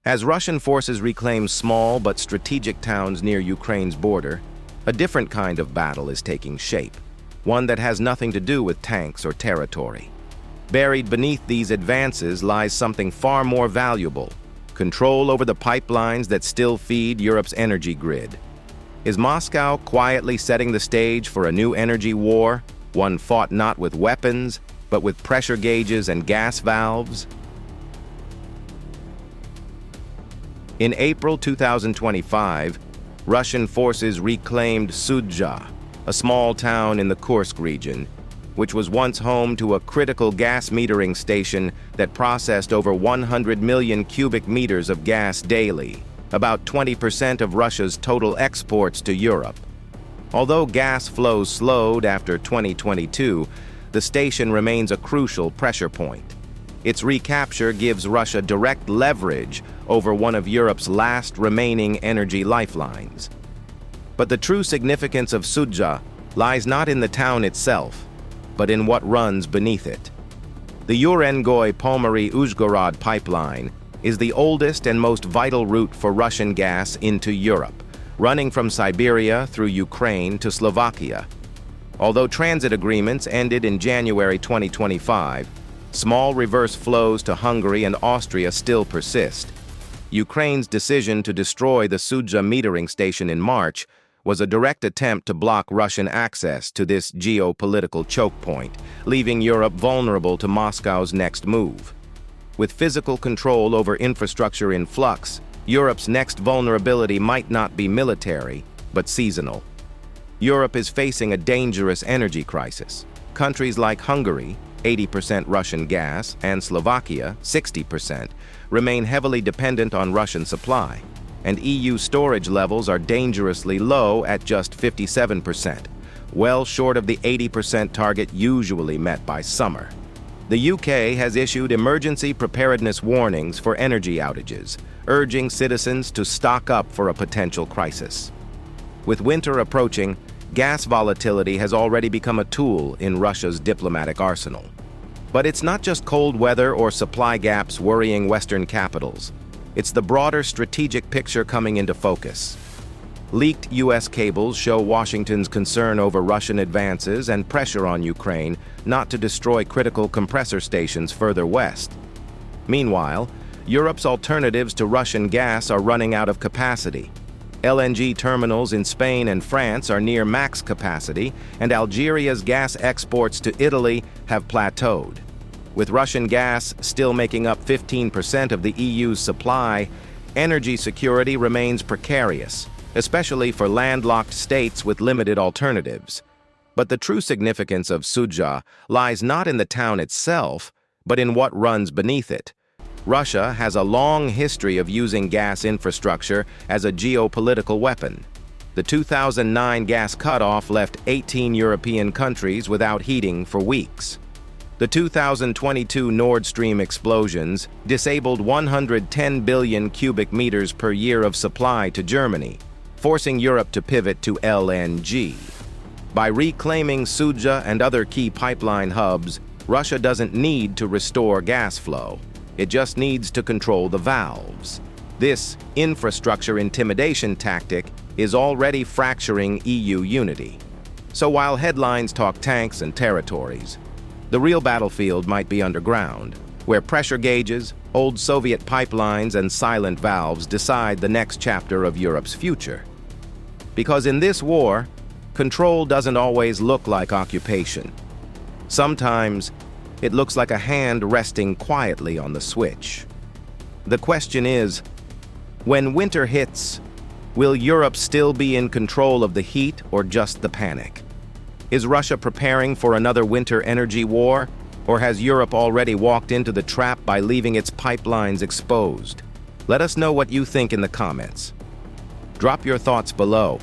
As Russian forces reclaim small but strategic towns near Ukraine's border, a different kind of battle is taking shape, one that has nothing to do with tanks or territory. Buried beneath these advances lies something far more valuable: control over the pipelines that still feed Europe's energy grid. Is Moscow quietly setting the stage for a new energy war, one fought not with weapons, but with pressure gauges and gas valves? In April 2025, Russian forces reclaimed Sudzha, a small town in the Kursk region, which was once home to a critical gas metering station that processed over 100 million cubic meters of gas daily, about 20% of Russia's total exports to Europe. Although gas flows slowed after 2022, the station remains a crucial pressure point. Its recapture gives Russia direct leverage over one of Europe's last remaining energy lifelines. But the true significance of Sudzha lies not in the town itself, but in what runs beneath it. The Urengoy-Pomary-Uzhgorod pipeline is the oldest and most vital route for Russian gas into Europe, running from Siberia through Ukraine to Slovakia. Although transit agreements ended in January 2025, small reverse flows to Hungary and Austria still persist. Ukraine's decision to destroy the Sudzha metering station in March was a direct attempt to block Russian access to this geopolitical choke point, leaving Europe vulnerable to Moscow's next move. With physical control over infrastructure in flux, Europe's next vulnerability might not be military, but seasonal. Europe is facing a dangerous energy crisis. Countries like Hungary, 80% Russian gas, and Slovakia, 60%, remain heavily dependent on Russian supply, and EU storage levels are dangerously low at just 57%, well short of the 80% target usually met by summer. The UK has issued emergency preparedness warnings for energy outages, urging citizens to stock up for a potential crisis. With winter approaching, gas volatility has already become a tool in Russia's diplomatic arsenal. But it's not just cold weather or supply gaps worrying Western capitals. It's the broader strategic picture coming into focus. Leaked U.S. cables show Washington's concern over Russian advances and pressure on Ukraine not to destroy critical compressor stations further west. Meanwhile, Europe's alternatives to Russian gas are running out of capacity. LNG terminals in Spain and France are near max capacity, and Algeria's gas exports to Italy have plateaued. With Russian gas still making up 15% of the EU's supply, energy security remains precarious, especially for landlocked states with limited alternatives. But the true significance of Sudzha lies not in the town itself, but in what runs beneath it. Russia has a long history of using gas infrastructure as a geopolitical weapon. The 2009 gas cutoff left 18 European countries without heating for weeks. The 2022 Nord Stream explosions disabled 110 billion cubic meters per year of supply to Germany, forcing Europe to pivot to LNG. By reclaiming Sudzha and other key pipeline hubs, Russia doesn't need to restore gas flow. It just needs to control the valves. This infrastructure intimidation tactic is already fracturing EU unity. So while headlines talk tanks and territories, the real battlefield might be underground, where pressure gauges, old Soviet pipelines, and silent valves decide the next chapter of Europe's future. Because in this war, control doesn't always look like occupation. Sometimes, it looks like a hand resting quietly on the switch. The question is, when winter hits, will Europe still be in control of the heat or just the panic? Is Russia preparing for another winter energy war, or has Europe already walked into the trap by leaving its pipelines exposed? Let us know what you think in the comments. Drop your thoughts below.